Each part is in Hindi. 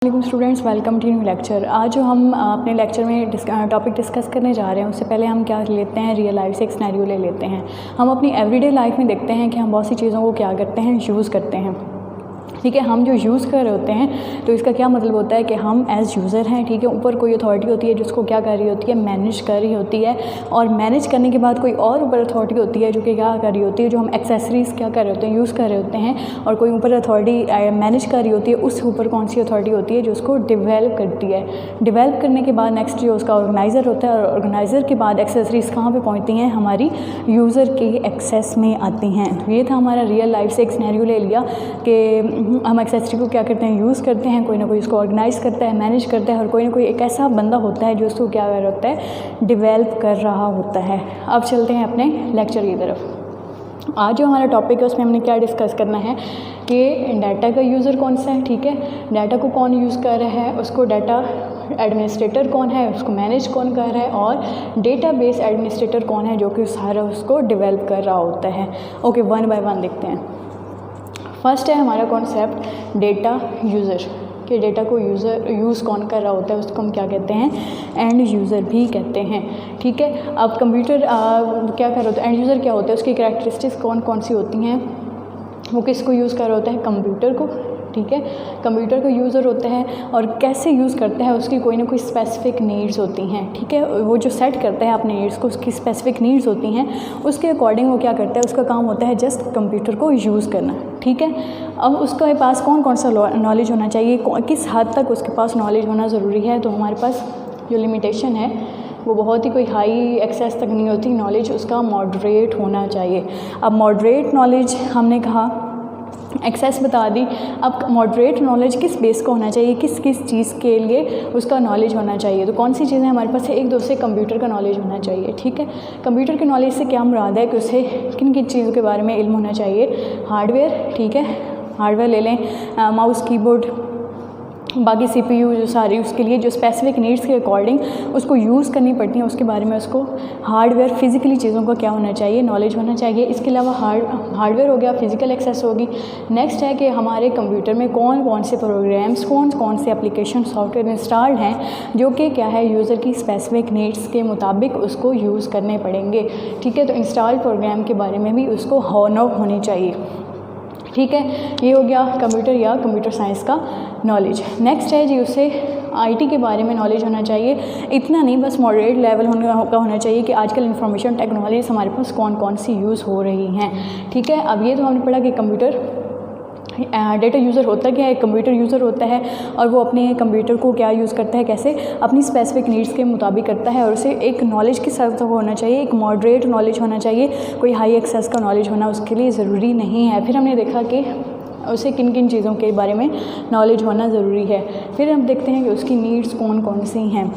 वालेकुम students, welcome to new lecture. आज जो हम अपने लेक्चर में टॉपिक डिस्कस करने जा रहे हैं उससे पहले हम क्या लेते हैं, रियल लाइफ से एक सिनेरियो ले लेते हैं। हम अपनी एवरीडे लाइफ में देखते हैं कि हम बहुत सी चीज़ों को क्या करते हैं, यूज़ करते हैं। ठीक है, हम जो यूज़ कर रहे होते हैं तो इसका क्या मतलब होता है कि हम एज़ यूज़र हैं। ठीक है, ऊपर कोई अथॉरिटी होती है जिसको क्या कर रही होती है, मैनेज कर रही होती है, और मैनेज करने के बाद कोई और ऊपर अथॉरिटी होती है जो कि क्या कर रही होती है, जो हम एक्सेसरीज़ क्या कर रहे होते हैं, यूज़ कर रहे होते हैं, और कोई ऊपर अथॉरिटी मैनेज कर रही होती है। उस ऊपर कौन सी अथॉरिटी होती है जो उसको डिवेल्प करती है। डिवेल्प करने के बाद नेक्स्ट जो उसका ऑर्गेनाइज़र होता है, और ऑर्गेनाइज़र के बाद एक्सेसरीज़ कहाँ पे पहुँचती हैं, हमारी यूज़र के एक्सेस में आती हैं। तो ये था हमारा रियल लाइफ से एक सिनेरियो ले लिया कि हम एक्सेसरी को क्या करते हैं, यूज़ करते हैं, कोई ना कोई इसको ऑर्गेनाइज़ करता है, मैनेज करता है, और कोई ना कोई एक ऐसा बंदा होता है जो उसको क्या कर रहा होता है, डिवेल्प कर रहा होता है। अब चलते हैं अपने लेक्चर की तरफ। आज जो हमारा टॉपिक है उसमें हमने क्या डिस्कस करना है कि डाटा का यूज़र कौन सा है। ठीक है, डाटा को कौन यूज़ कर रहा है, उसको डाटा एडमिनिस्ट्रेटर कौन है, उसको मैनेज कौन कर रहा है, और डेटाबेस एडमिनिस्ट्रेटर कौन है जो कि सारा उसको डिवेल्प कर रहा होता है। ओके, वन बाय वन देखते हैं। फर्स्ट है हमारा कॉन्सेप्ट डेटा यूज़र, कि डेटा को यूज़ कौन कर रहा होता है, उसको हम क्या कहते हैं, एंड यूज़र भी कहते हैं। ठीक है, अब कंप्यूटर क्या कर रहा होता है, एंड यूज़र क्या होता है, उसकी कैरेक्टरिस्टिक्स कौन कौन सी होती हैं, वो किसको यूज़ कर रहा होता है, कंप्यूटर को। ठीक है, कंप्यूटर का यूज़र होता है, और कैसे यूज़ करता है, उसकी कोई ना कोई स्पेसिफिक नीड्स होती हैं। ठीक है, वो जो सेट करता है अपने नीड्स को, उसकी स्पेसिफिक नीड्स होती हैं, उसके अकॉर्डिंग वो क्या करता है, उसका काम होता है जस्ट कंप्यूटर को यूज़ करना। ठीक है, अब उसके पास कौन कौन सा नॉलेज होना चाहिए, किस हद तक उसके पास नॉलेज होना ज़रूरी है। तो हमारे पास जो लिमिटेशन है वो बहुत ही कोई हाई एक्सेस तक नहीं होती, नॉलेज उसका मॉडरेट होना चाहिए। अब मॉडरेट नॉलेज हमने कहा, एक्सेस बता दी। अब मॉडरेट नॉलेज किस बेस का होना चाहिए, किस किस चीज़ के लिए उसका नॉलेज होना चाहिए। तो कौन सी चीज़ें हमारे पास है, एक दूसरे कंप्यूटर का नॉलेज होना चाहिए। ठीक है, कंप्यूटर के नॉलेज से क्या मुराद है कि उसे किन किन चीज़ों के बारे में इल्म होना चाहिए। हार्डवेयर, ठीक है, हार्डवेयर ले लें, माउस, कीबोर्ड, बाकी CPU जो सारी उसके लिए जो स्पेसिफिक नीड्स के अकॉर्डिंग उसको यूज़ करनी पड़ती हैं, उसके बारे में उसको हार्डवेयर फिज़िकली चीज़ों का क्या होना चाहिए, नॉलेज होना चाहिए। इसके अलावा हार्डवेयर हो गया, फिज़िकल एक्सेस होगी। नेक्स्ट है कि हमारे कंप्यूटर में कौन कौन से प्रोग्राम्स, कौन कौन से एप्लीकेशन सॉफ्टवेयर इंस्टॉल्ड हैं जो कि क्या है, यूज़र की स्पेसिफिक नीड्स के मुताबिक उसको यूज़ करने पड़ेंगे। ठीक है, तो इंस्टॉल्ड प्रोग्राम के बारे में भी उसको हॉनर होनी चाहिए। ठीक है, ये हो गया कंप्यूटर या कंप्यूटर साइंस का नॉलेज। नेक्स्ट है जी, उसे IT के बारे में नॉलेज होना चाहिए। इतना नहीं, बस मॉडरेट लेवल होना चाहिए कि आजकल इंफॉर्मेशन टेक्नोलॉजी हमारे पास कौन कौन सी यूज़ हो रही हैं। ठीक है, अब ये तो हमने पढ़ा कि कंप्यूटर डेटा यूज़र होता क्या है, कंप्यूटर यूज़र होता है, और वो अपने कंप्यूटर को क्या यूज़ करता है, कैसे अपनी स्पेसिफिक नीड्स के मुताबिक करता है, और उसे एक नॉलेज की स्तर तक होना चाहिए, एक मॉडरेट नॉलेज होना चाहिए, कोई हाई एक्सेस का नॉलेज होना उसके लिए ज़रूरी नहीं है। फिर हमने देखा कि उसे किन किन चीज़ों के बारे में नॉलेज होना ज़रूरी है। फिर हम देखते हैं कि उसकी नीड्स कौन कौन सी हैं।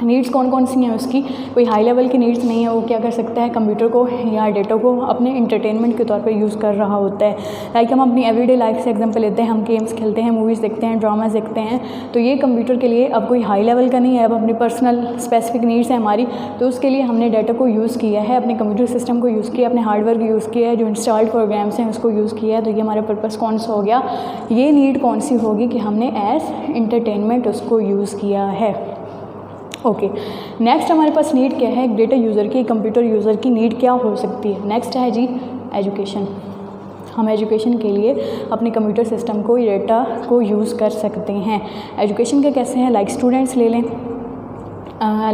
नीड्स कौन कौन सी हैं उसकी, कोई हाई लेवल की नीड्स नहीं है, वो क्या कर सकता है, कंप्यूटर को या डेटा को अपने इंटरटेनमेंट के तौर पे यूज़ कर रहा होता है। लाइक हम अपनी एवरीडे लाइफ से एग्जांपल लेते हैं, हम गेम्स खेलते हैं, मूवीज़ देखते हैं, ड्रामास देखते हैं, तो ये कंप्यूटर के लिए अब कोई हाई लेवल का नहीं है, अब अपनी पर्सनल स्पेसिफिक नीड्स है हमारी, तो उसके लिए हमने डाटा को यूज़ किया है, अपने कंप्यूटर सिस्टम को यूज़ किया, अपने हार्डवेयर को यूज़ किया है, जो इंस्टॉल्ड प्रोग्राम्स हैं उसको यूज़ किया है। तो ये हमारा पर्पज़ कौन सा हो गया, ये नीड कौन सी होगी कि हमने एज इंटरटेनमेंट उसको यूज़ किया है। ओके, नेक्स्ट हमारे पास नीड क्या है, डेटा यूज़र की, कंप्यूटर यूज़र की नीड क्या हो सकती है। नेक्स्ट है जी एजुकेशन। हम एजुकेशन के लिए अपने कंप्यूटर सिस्टम को, डेटा को यूज़ कर सकते हैं। एजुकेशन के कैसे हैं, लाइक स्टूडेंट्स ले लें,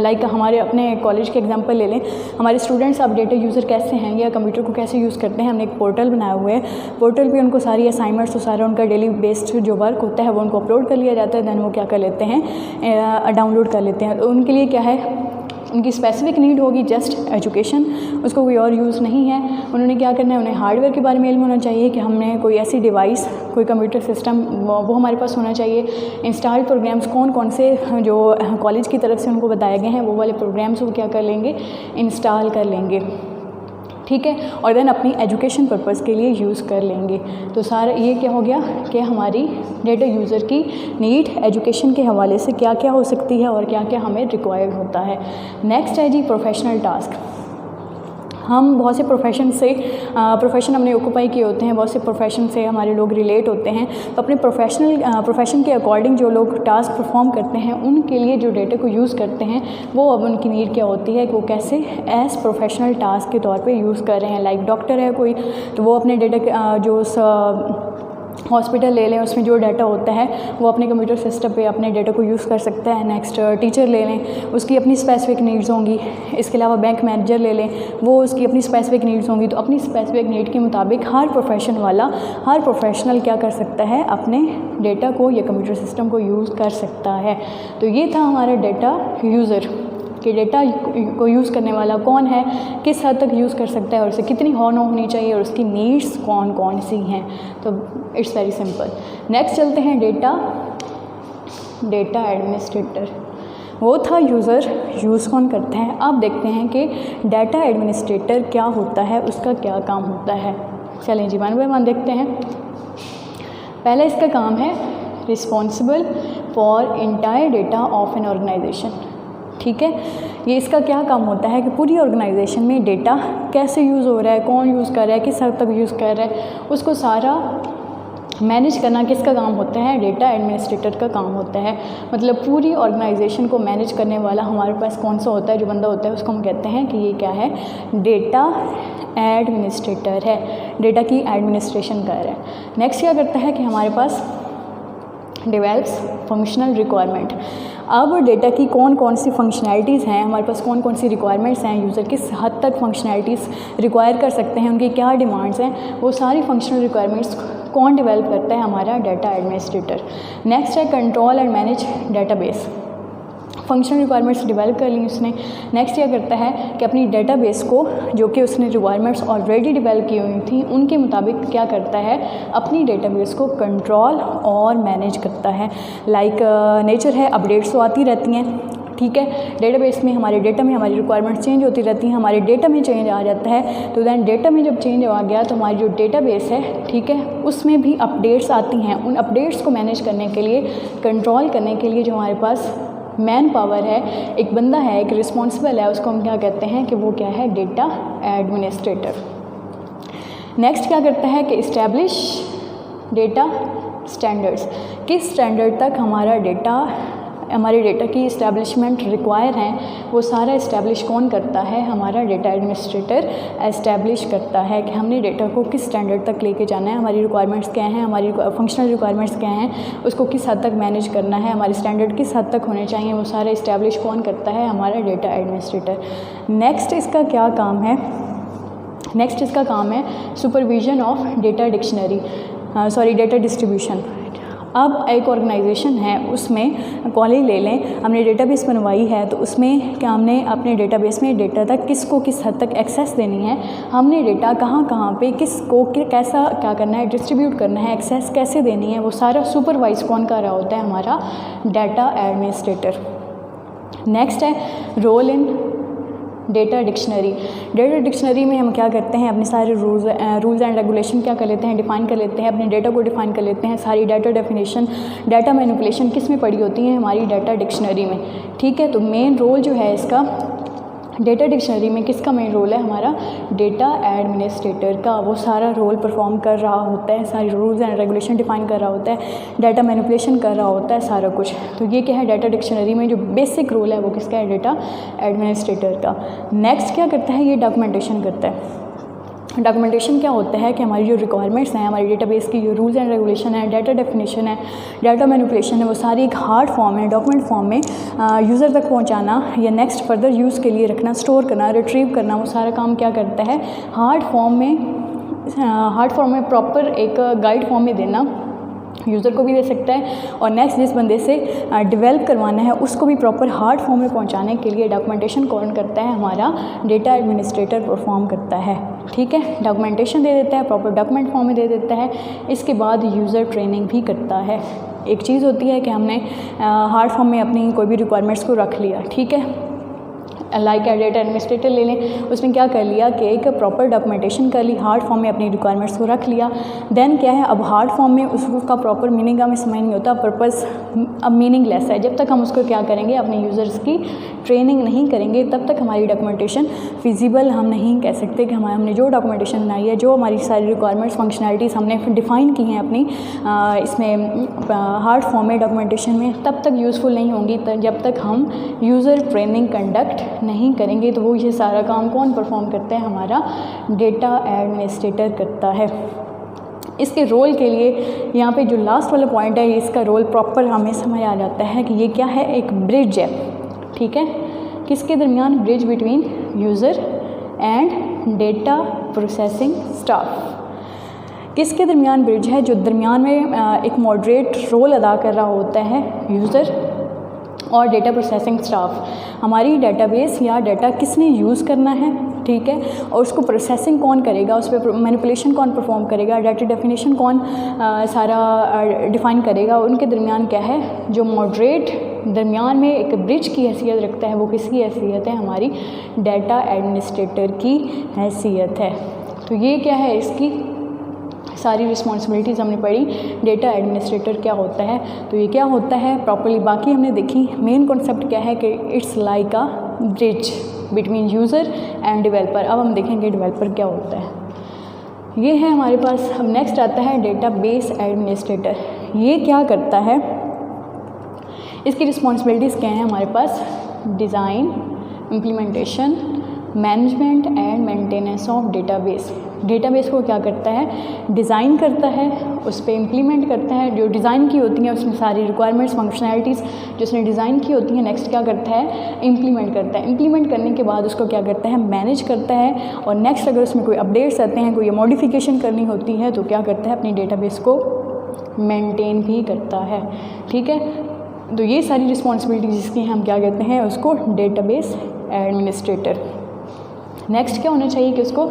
लाइक हमारे अपने कॉलेज के एग्जांपल ले लें, हमारे स्टूडेंट्स अब डेटा यूज़र कैसे हैं या कंप्यूटर को कैसे यूज़ करते हैं। हमने एक पोर्टल बनाया हुआ है, पोर्टल पे उनको सारी असाइनमेंट्स, तो सारा उनका डेली बेस्ड जो वर्क होता है वो उनको अपलोड कर लिया जाता है, दैन वो क्या कर लेते हैं, डाउनलोड कर लेते हैं। तो उनके लिए क्या है, उनकी स्पेसिफिक नीड होगी जस्ट एजुकेशन, उसको कोई और यूज़ नहीं है। उन्होंने क्या करना है, उन्हें हार्डवेयर के बारे में इल्म होना चाहिए कि हमने कोई ऐसी डिवाइस, कोई कंप्यूटर सिस्टम वो हमारे पास होना चाहिए। इंस्टॉल्ड प्रोग्राम्स कौन कौन से जो कॉलेज की तरफ से उनको बताए गए हैं वो वाले प्रोग्राम्स वो क्या कर लेंगे, इंस्टॉल कर लेंगे। ठीक है, और देन अपनी एजुकेशन पर्पज़ के लिए यूज़ कर लेंगे। तो सारा ये क्या हो गया कि हमारी डेटा यूज़र की नीड एजुकेशन के हवाले से क्या क्या हो सकती है और क्या क्या हमें रिक्वायर्ड होता है। नेक्स्ट है जी प्रोफेशनल टास्क। हम बहुत से प्रोफेशन हमने ऑक्यूपाई किए होते हैं, बहुत से प्रोफेशन से हमारे लोग रिलेट होते हैं। तो अपने प्रोफेशन के अकॉर्डिंग जो लोग टास्क परफॉर्म करते हैं उनके लिए जो डेटा को यूज़ करते हैं वो अब उनकी नीड क्या होती है कि वो कैसे एज प्रोफेशनल टास्क के तौर पे यूज़ कर रहे हैं। लाइक डॉक्टर है कोई, तो वो अपने डेटा जो हॉस्पिटल ले लें, उसमें जो डाटा होता है वो अपने कंप्यूटर सिस्टम पे अपने डाटा को यूज़ कर सकता है। नेक्स्ट टीचर ले लें, उसकी अपनी स्पेसिफिक नीड्स होंगी। इसके अलावा बैंक मैनेजर ले लें, वो उसकी अपनी स्पेसिफिक नीड्स होंगी। तो अपनी स्पेसिफिक नीड के मुताबिक हर प्रोफेशनल क्या कर सकता है, अपने डेटा को या कंप्यूटर सिस्टम को यूज़ कर सकता है। तो ये था हमारा डेटा यूज़र कि डेटा को यूज़ करने वाला कौन है, किस हद तक यूज़ कर सकता है और उसे कितनी होनी चाहिए और उसकी नीड्स कौन कौन सी हैं। तो इट्स वेरी सिंपल। नेक्स्ट चलते हैं डेटा एडमिनिस्ट्रेटर। वो था यूज़र, यूज़ कौन करता है। अब देखते हैं कि डेटा एडमिनिस्ट्रेटर क्या होता है, उसका क्या काम होता है। चलें जी, वन बाय वन देखते हैं। पहले इसका काम है responsible for entire data of an organisation. ठीक है, ये इसका क्या काम होता है कि पूरी ऑर्गेनाइजेशन में डेटा कैसे यूज़ हो रहा है, कौन यूज़ कर रहा है, किस हद तक यूज़ कर रहा है, उसको सारा मैनेज करना किसका काम होता है, डेटा एडमिनिस्ट्रेटर का काम होता है। मतलब पूरी ऑर्गेनाइजेशन को मैनेज करने वाला हमारे पास कौन सा होता है, जो बंदा होता है उसको हम कहते हैं कि ये क्या है, डेटा एडमिनिस्ट्रेटर है, डेटा की एडमिनिस्ट्रेशन कर रहा है। नेक्स्ट क्या करता है कि हमारे पास डेवलप्स फंक्शनल रिक्वायरमेंट। अब डेटा की कौन कौन सी फंक्शनैलिटीज़ हैं, हमारे पास कौन कौन सी रिक्वायरमेंट्स हैं, यूज़र किस हद तक फंक्शनैलिटीज़ रिक्वायर कर सकते हैं, उनकी क्या डिमांड्स हैं, वो सारी फंक्शनल रिक्वायरमेंट्स कौन डेवलप करता है, हमारा डेटा एडमिनिस्ट्रेटर। नेक्स्ट है control and manage database. Functional requirements develop कर ली उसने। नेक्स्ट क्या करता है कि अपनी डेटाबेस को, जो कि उसने रिक्वायरमेंट्स ऑलरेडी डेवलप की हुई थी, उनके मुताबिक क्या करता है, अपनी डेटाबेस को कंट्रोल और मैनेज करता है। लाइक नेचर है, अपडेट्स तो आती रहती हैं। ठीक है, डेटाबेस में हमारे डेटा में हमारी रिक्वायरमेंट्स चेंज होती रहती हैं, हमारे डेटा में चेंज आ जाता है। तो दैन डेटा में जब चेंज आ गया तो हमारी जो डेटाबेस है, ठीक है, उसमें भी अपडेट्स आती हैं। उन अपडेट्स को मैनेज करने के लिए, कंट्रोल करने के लिए जो हमारे पास मैन पावर है, एक बंदा है, एक रिस्पॉन्सिबल है, उसको हम क्या कहते हैं कि वो क्या है, डेटा एडमिनिस्ट्रेटर। नेक्स्ट क्या करता है कि इस्टेब्लिश डेटा स्टैंडर्ड्स। किस स्टैंडर्ड तक हमारे डेटा की इस्टेब्लिशमेंट रिक्वायर हैं, वो सारा इस्टेब्लिश कौन करता है, हमारा डेटा एडमिनिस्ट्रेटर इस्टेब्लिश करता है कि हमने डेटा को किस स्टैंडर्ड तक लेके जाना है, हमारी रिक्वायरमेंट्स क्या हैं, हमारी फंक्शनल रिक्वायरमेंट्स क्या हैं, उसको किस हद तक मैनेज करना है, हमारे स्टैंडर्ड किस हद तक होने चाहिए, वो सारा इस्टेब्लिश कौन करता है, हमारा डेटा एडमिनिस्ट्रेटर। नेक्स्ट इसका क्या काम है, नेक्स्ट इसका काम है supervision of data data distribution. अब एक ऑर्गेनाइजेशन है, उसमें कॉलेज ले लें, हमने डेटाबेस बनवाई है, तो उसमें क्या हमने अपने डेटाबेस में डेटा तक किसको किस हद तक एक्सेस देनी है, हमने डेटा कहाँ पे किसको कैसा क्या करना है, डिस्ट्रीब्यूट करना है, एक्सेस कैसे देनी है, वो सारा सुपरवाइज कौन कर रहा होता है, हमारा डेटा एडमिनिस्ट्रेटर। नेक्स्ट है role in data dictionary. Data dictionary में हम क्या करते हैं, अपने सारे रूल्स एंड रेगुलेशन क्या कर लेते हैं, डिफ़ाइन कर लेते हैं, अपने डेटा को डिफ़ाइन कर लेते हैं। सारी डेटा डेफिनेशन, डाटा मैनिपुलेशन किस में पड़ी होती है, हमारी डेटा डिक्शनरी में। ठीक है, तो मेन रोल जो है इसका डेटा डिक्शनरी में किसका मेन रोल है, हमारा डेटा एडमिनिस्ट्रेटर का। वो सारा रोल परफॉर्म कर रहा होता है, सारी रूल्स एंड रेगुलेशन डिफाइन कर रहा होता है, डाटा मैनिपुलेशन कर रहा होता है, सारा कुछ। तो ये क्या है, डेटा डिक्शनरी में जो बेसिक रोल है वो किसका है, डेटा एडमिनिस्ट्रेटर का। नेक्स्ट क्या करता है, ये डॉक्यूमेंटेशन करता है। डॉक्यूमेंटेशन क्या होता है कि हमारी जो रिक्वायरमेंट्स हैं, हमारी डेटाबेस की जो रूल्स एंड रेगुलेशन है, डाटा डेफिनेशन है, डाटा मैनिपुलेशन है, वो सारी एक हार्ड फॉर्म है, डॉक्यूमेंट फॉर्म में यूज़र तक पहुंचाना या नेक्स्ट फर्दर यूज़ के लिए रखना, स्टोर करना, रिट्रीव करना, वो सारा काम क्या करता है, हार्ड फॉर्म में प्रॉपर एक गाइड फॉर्म में देना यूज़र को भी दे सकता है, और नेक्स्ट जिस बंदे से डेवलप करवाना है उसको भी प्रॉपर हार्ड फॉर्म में पहुंचाने के लिए डॉक्यूमेंटेशन कौन करता है, हमारा डेटा एडमिनिस्ट्रेटर परफॉर्म करता है। ठीक है, डॉक्यूमेंटेशन दे देता है, प्रॉपर डॉक्यूमेंट फॉर्म में दे देता है। इसके बाद यूज़र ट्रेनिंग भी करता है। एक चीज़ होती है कि हमने हार्ड फॉर्म में अपनी कोई भी रिक्वायरमेंट्स को रख लिया, ठीक है, लाइक डेटा एडमिनिस्ट्रेटर ले लें, उसमें क्या कर लिया कि एक प्रॉपर डॉक्यूमेंटेशन कर ली, हार्ड फॉर्म में अपनी रिक्वायरमेंट्स को रख लिया। देन क्या है, अब हार्ड फॉर्म में उसका प्रॉपर मीनिंग हमें समझ नहीं होता, पर्पस अब मीनिंगलेस है। जब तक हम उसको क्या करेंगे, अपने यूज़र्स की ट्रेनिंग नहीं करेंगे, तब तक हमारी डॉक्यूमेंटेशन फिजिबल हम नहीं कह सकते कि हमने जो डॉक्यूमेंटेशन बनाई है, जो हमारी सारी रिक्वायरमेंट्स फंक्शनैलिटीज़ हमने डिफ़ाइन की हैं अपनी इसमें हार्ड फॉर्म में डॉक्यूमेंटेशन में, तब तक यूज़फुल नहीं होंगी जब तक हम यूज़र ट्रेनिंग कंडक्ट नहीं करेंगे। तो वो ये सारा काम कौन परफॉर्म करता है, हमारा डेटा एडमिनिस्ट्रेटर करता है। इसके रोल के लिए यहाँ पे जो लास्ट वाला पॉइंट है, इसका रोल प्रॉपर हमें समझ आ जाता है कि ये क्या है, एक ब्रिज है। ठीक है, किसके दरमियान, bridge between user and data processing staff. किसके दरमियान ब्रिज है, जो दरमियान में एक मॉडरेट रोल अदा कर रहा होता है यूज़र और डेटा प्रोसेसिंग स्टाफ। हमारी डेटाबेस या डाटा किसने यूज़ करना है, ठीक है, और उसको प्रोसेसिंग कौन करेगा, उस पर मैनिपुलेशन कौन परफॉर्म करेगा, डाटा डेफिनेशन कौन सारा डिफ़ाइन करेगा, उनके दरमियान क्या है, जो मॉडरेट दरमियान में एक ब्रिज की हैसियत रखता है, वो किसकी हैसियत है, हमारी डाटा एडमिनिस्ट्रेटर की हैसियत है। तो ये क्या है, इसकी सारी रिस्पॉन्सिबिलिटीज़ हमने पढ़ी। डेटा एडमिनिस्ट्रेटर क्या होता है, तो ये क्या होता है प्रॉपर्ली, बाकी हमने देखी। मेन कॉन्सेप्ट क्या है कि it's like a bridge between user end developer. अब हम देखेंगे डेवलपर क्या होता है। ये है हमारे पास। अब नेक्स्ट आता है डेटाबेस एडमिनिस्ट्रेटर। ये क्या करता है, इसकी रिस्पॉन्सिबिलिटीज़ क्या हैं हमारे पास, design, implementation, management and maintenance of database. Database को क्या करता है, डिज़ाइन करता है, उस पर इम्प्लीमेंट करता है, जो डिज़ाइन की होती हैं उसमें सारी रिक्वायरमेंट्स फंक्शनैलिटीज़ जो उसने डिज़ाइन की होती हैं, नेक्स्ट क्या करता है, इम्प्लीमेंट करता है। इम्प्लीमेंट करने के बाद उसको क्या करता है, मैनेज करता है, और नेक्स्ट अगर उसमें कोई अपडेट्स आते हैं, कोई मॉडिफिकेशन करनी होती है, तो क्या करता है, अपनी डेटाबेस को मेंटेन भी करता है। ठीक है, तो ये सारी रिस्पॉन्सिबिलिटी जिसकी हम क्या कहते हैं, उसको डेटाबेस एडमिनिस्ट्रेटर। नेक्स्ट क्या होना चाहिए कि उसको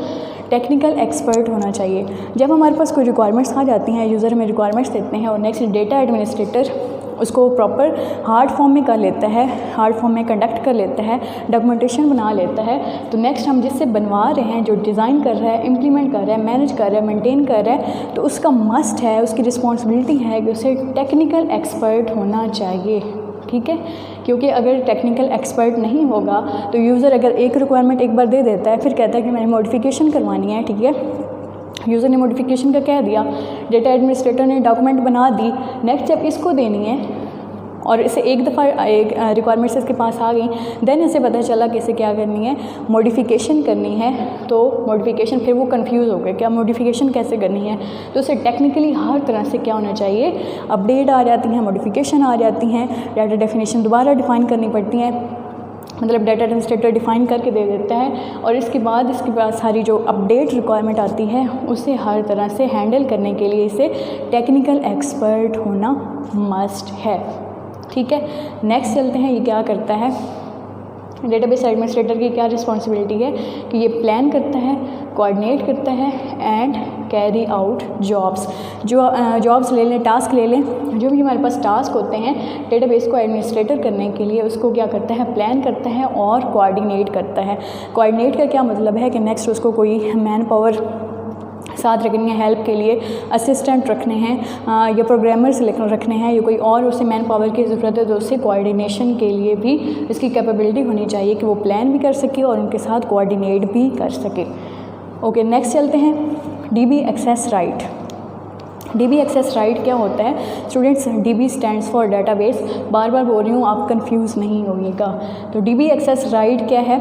टेक्निकल एक्सपर्ट होना चाहिए। जब हमारे पास कोई रिक्वायरमेंट्स आ जाती हैं, यूज़र हमें रिक्वायरमेंट्स देते हैं, और नेक्स्ट डेटा एडमिनिस्ट्रेटर उसको प्रॉपर हार्ड फॉर्म में कर लेता है, हार्ड फॉर्म में कंडक्ट कर लेता है, डॉक्यूमेंटेशन बना लेता है। तो नेक्स्ट हम जिससे बनवा रहे हैं, जो डिज़ाइन कर रहा है, इम्प्लीमेंट कर रहा है, मैनेज कर रहा है, मेंटेन कर रहा है, तो उसका मस्ट है, उसकी रिस्पॉन्सिबिलिटी है कि उसे टेक्निकल एक्सपर्ट होना चाहिए। ठीक है, क्योंकि अगर टेक्निकल एक्सपर्ट नहीं होगा तो यूज़र अगर एक रिक्वायरमेंट एक बार दे देता है, फिर कहता है कि मैंने मॉडिफिकेशन करवानी है, ठीक है, यूज़र ने मॉडिफिकेशन का कह दिया, डेटा एडमिनिस्ट्रेटर ने डॉक्यूमेंट बना दी, नेक्स्ट जब इसको देनी है और इसे एक दफ़ा एक रिक्वायरमेंट्स इसके पास आ गई, देन इसे पता चला कि इसे क्या करनी है, मॉडिफिकेशन करनी है, तो मॉडिफिकेशन फिर वो कंफ्यूज हो गए, क्या मॉडिफिकेशन कैसे करनी है। तो उसे टेक्निकली हर तरह से क्या होना चाहिए, अपडेट आ जाती हैं, मॉडिफिकेशन आ जाती हैं, डाटा डेफिनेशन दोबारा डिफ़ाइन करनी पड़ती हैं, मतलब डाटा एडमिनिस्ट्रेटर डिफ़ाइन करके दे देता है, और इसके बाद इसके पास सारी जो अपडेट रिक्वायरमेंट आती है उसे हर तरह से हैंडल करने के लिए इसे टेक्निकल एक्सपर्ट होना मस्ट है। ठीक है, नेक्स्ट चलते हैं। ये क्या करता है, डेटाबेस एडमिनिस्ट्रेटर की क्या रिस्पॉन्सिबिलिटी है कि ये प्लान करता है, कोऑर्डिनेट करता है एंड कैरी आउट जॉब्स। जो जॉब्स ले लें, टास्क ले लें, जो भी हमारे पास टास्क होते हैं डेटाबेस को एडमिनिस्ट्रेटर करने के लिए, उसको क्या करता है, प्लान करता है और कोऑर्डिनेट करता है। कोऑर्डिनेट का क्या मतलब है कि नेक्स्ट उसको कोई मैन पावर साथ रखनी है, हेल्प के लिए असिस्टेंट रखने हैं, या प्रोग्रामर्स रखने हैं, या कोई और उसे मैन पावर की ज़रूरत है, तो उससे कोऑर्डिनेशन के लिए भी इसकी कैपेबिलिटी होनी चाहिए कि वो प्लान भी कर सके और उनके साथ कोऑर्डिनेट भी कर सके। ओके, नेक्स्ट चलते हैं, DB access right. DB access right क्या होता है students, DB stands for database, बार बार बोल रही हूँ, आप कंफ्यूज नहीं होइएगा। तो डीबी एक्सेस राइट क्या है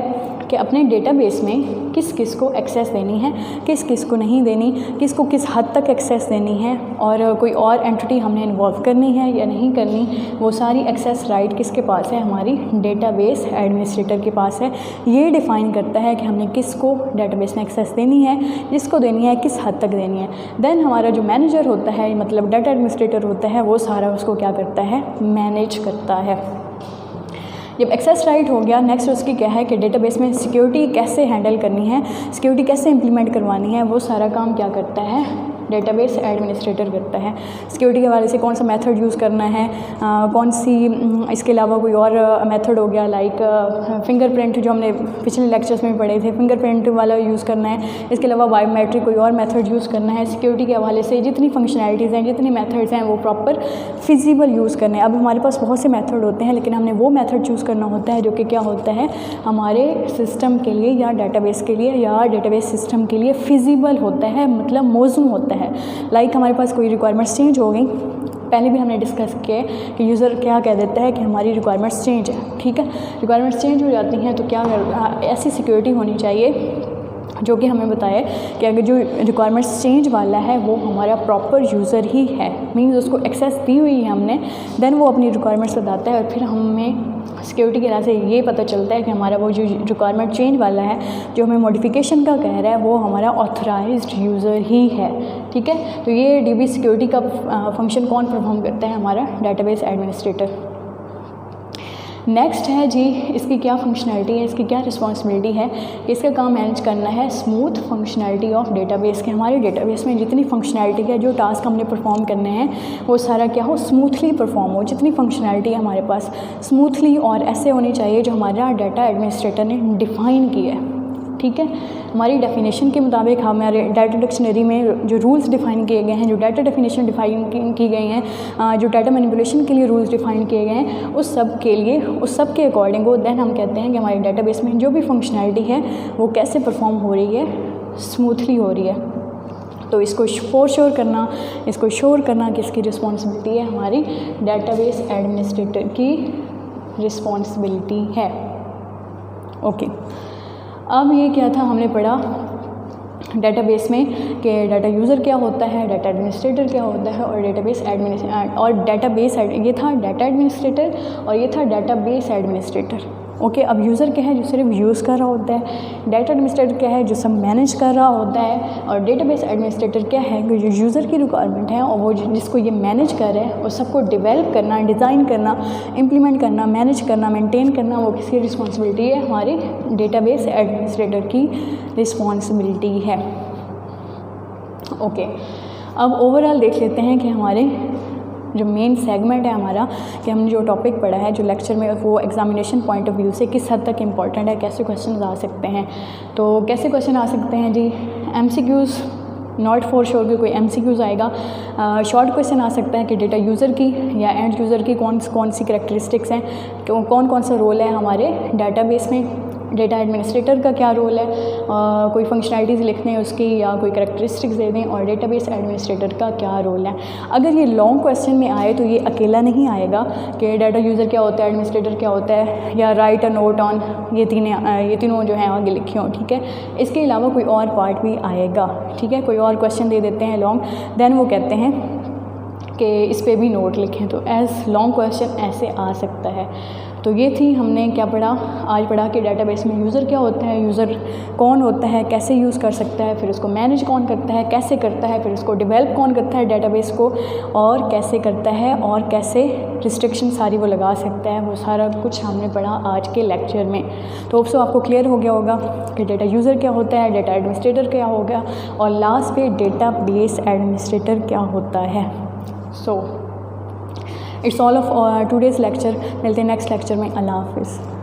कि अपने डेटाबेस में किस किस को एक्सेस देनी है, किस किस को नहीं देनी, किसको किस हद तक एक्सेस देनी है, और कोई और एंटिटी हमने इन्वॉल्व करनी है या नहीं करनी, वो सारी एक्सेस राइट किसके पास है, हमारी डेटाबेस एडमिनिस्ट्रेटर के पास है। ये डिफ़ाइन करता है कि हमने किसको डेटाबेस में एक्सेस देनी है, जिसको देनी है, किस हद तक देनी है। देन हमारा जो मैनेजर होता है, मतलब डाटा एडमिनिस्ट्रेटर होता है, वो सारा उसको क्या करता है, मैनेज करता है। जब एक्सेस राइट हो गया, नेक्स्ट उसकी क्या है कि डेटाबेस में सिक्योरिटी कैसे हैंडल करनी है, सिक्योरिटी कैसे इंप्लीमेंट करवानी है, वो सारा काम क्या करता है, डेटाबेस एडमिनिस्ट्रेटर करता है। सिक्योरिटी के हवाले से कौन सा मेथड यूज़ करना है, कौन सी इसके अलावा कोई और मेथड हो गया लाइक फिंगरप्रिंट जो हमने पिछले लेक्चर्स में पढ़े थे, फिंगरप्रिंट वाला यूज़ करना है। इसके अलावा बायोमेट्रिक कोई और मेथड यूज़ करना है। सिक्योरिटी के हवाले से जितनी फंक्शनैलिटीज़ हैं, जितनी मेथड्स हैं, वो प्रॉपर फिजिबल यूज़ करने हैं। अब हमारे पास बहुत से मेथड होते हैं, लेकिन हमने वो मेथड चूज़ करना होता है जो कि क्या होता है, हमारे सिस्टम के लिए या डेटाबेस के लिए या डेटाबेस सिस्टम के लिए फिजिबल होता है, मतलब मौजूद होता है। लाइक हमारे पास कोई रिक्वायरमेंट्स चेंज हो गई, पहले भी हमने डिस्कस किया कि यूज़र क्या कह देता है कि हमारी रिक्वायरमेंट्स चेंज है, ठीक है। रिक्वायरमेंट्स चेंज हो जाती हैं तो क्या ऐसी सिक्योरिटी होनी चाहिए जो कि हमें बताए कि अगर जो रिक्वायरमेंट्स चेंज वाला है वो हमारा प्रॉपर यूज़र ही है, मीन्स उसको एक्सेस दी हुई है हमने, देन वो अपनी रिक्वायरमेंट्स बताता है और फिर हमें सिक्योरिटी के तरह से ये पता चलता है कि हमारा वो जो रिक्वायरमेंट चेंज वाला है, जो हमें मॉडिफिकेशन का कह रहा है, वो हमारा ऑथराइज्ड यूज़र ही है, ठीक है। तो ये डीबी सिक्योरिटी का फंक्शन कौन परफॉर्म करता है, हमारा डेटाबेस एडमिनिस्ट्रेटर। नेक्स्ट है जी, इसकी क्या फंक्शनैलिटी है, इसकी क्या रिस्पॉन्सिबिलिटी है कि इसका काम मैनेज करना है स्मूथ फंक्शनैलिटी ऑफ डेटाबेस के। हमारे डेटाबेस में जितनी फंक्शनैलिटी है, जो टास्क हमने परफॉर्म करने हैं, वो सारा क्या हो, स्मूथली परफॉर्म हो। जितनी फंक्शनैलिटी है हमारे पास स्मूथली और ऐसे होनी चाहिए जो हमारा डाटा एडमिनिस्ट्रेटर ने डिफ़ाइन किया है, ठीक है। हमारी डेफिनेशन के मुताबिक हमारे डाटा डिक्शनरी में जो रूल्स डिफ़ाइन किए गए हैं, जो डाटा डेफिनेशन डिफ़ाइन की गई हैं, जो डाटा मैनिपुलेशन के लिए रूल्स डिफ़ाइन किए गए हैं, उस सब के लिए, उस सब के अकॉर्डिंग वो देन हम कहते हैं कि हमारे डाटाबेस में जो भी फंक्शनैलिटी है वो कैसे परफॉर्म हो रही है, स्मूथली हो रही है। तो इसको फॉर श्योर करना, इसको श्योर करना किसकी रिस्पॉन्सिबिलिटी है, हमारी डेटाबेस एडमिनिस्ट्रेटर की रिस्पॉन्सिबिलिटी है। ओके, अब ये क्या था, हमने पढ़ा डेटाबेस में कि डाटा यूज़र क्या होता है, डाटा एडमिनिस्ट्रेटर क्या होता है और डेटाबेस ये था डाटा एडमिनिस्ट्रेटर और ये था डेटाबेस एडमिनिस्ट्रेटर। ओके, अब यूज़र क्या है, जो सिर्फ यूज़ कर रहा होता है। डाटा एडमिनिस्ट्रेटर क्या है, जो सब मैनेज कर रहा होता है। और डेटाबेस एडमिनिस्ट्रेटर क्या है, जो यूज़र की रिक्वायरमेंट है और वो जिसको ये मैनेज कर रहे हैं, और सबको डेवलप करना, डिज़ाइन करना, इम्प्लीमेंट करना, मैनेज करना, मेंटेन करना, वो किसकी रिस्पॉन्सिबिलिटी है, हमारी डेटाबेस एडमिनिस्ट्रेटर की रिस्पॉन्सिबिलिटी है। ओके, अब ओवरऑल देख लेते हैं कि हमारे जो मेन सेगमेंट है हमारा, कि हमने जो टॉपिक पढ़ा है जो लेक्चर में, वो एग्जामिनेशन पॉइंट ऑफ व्यू से किस हद तक इम्पॉर्टेंट है, कैसे क्वेश्चन आ सकते हैं। तो कैसे क्वेश्चन आ सकते हैं जी, MCQs, नॉट फॉर श्योर कि कोई MCQs आएगा। शॉर्ट क्वेश्चन आ सकता है कि डेटा यूज़र की या एंड यूज़र की कौन सी करैक्टरिस्टिक्स हैं, कौन सा रोल है हमारे डाटाबेस में, डेटा एडमिनिस्ट्रेटर का क्या रोल है, कोई फंक्शनैलिटीज़ लिखने उसकी या कोई करैक्टरिस्टिक्स दे दें, और डेटाबेस एडमिनिस्ट्रेटर का क्या रोल है। अगर ये लॉन्ग क्वेश्चन में आए तो ये अकेला नहीं आएगा कि डाटा यूज़र क्या होता है, एडमिनिस्ट्रेटर क्या होता है, या राइट अ नोट ऑन, ये तीनों जो हैं आगे लिखे हों, ठीक है। इसके अलावा कोई और पार्ट भी आएगा, ठीक है, कोई और क्वेश्चन दे देते हैं लॉन्ग, देन वो कहते हैं कि इस पे भी नोट लिखें, तो एज़ लॉन्ग क्वेश्चन ऐसे आ सकता है। तो ये थी, हमने क्या पढ़ा, आज पढ़ा कि डेटाबेस में यूज़र क्या होता है, यूज़र कौन होता है, कैसे यूज़ कर सकता है, फिर उसको मैनेज कौन करता है, कैसे करता है, फिर उसको डेवलप कौन करता है डेटाबेस को, और कैसे करता है, और कैसे रिस्ट्रिक्शन सारी वो लगा सकता है, वो सारा कुछ हमने पढ़ा आज के लेक्चर में। तो होप सो आपको क्लियर हो गया होगा कि डेटा यूज़र क्या होता है, डेटा एडमिनिस्ट्रेटर क्या होगा, और लास्ट पे डेटाबेस एडमिनिस्ट्रेटर क्या होता है। So it's all of today's lecture. मिलते हैं नेक्स्ट लेक्चर में। अल्लाह हाफिज़।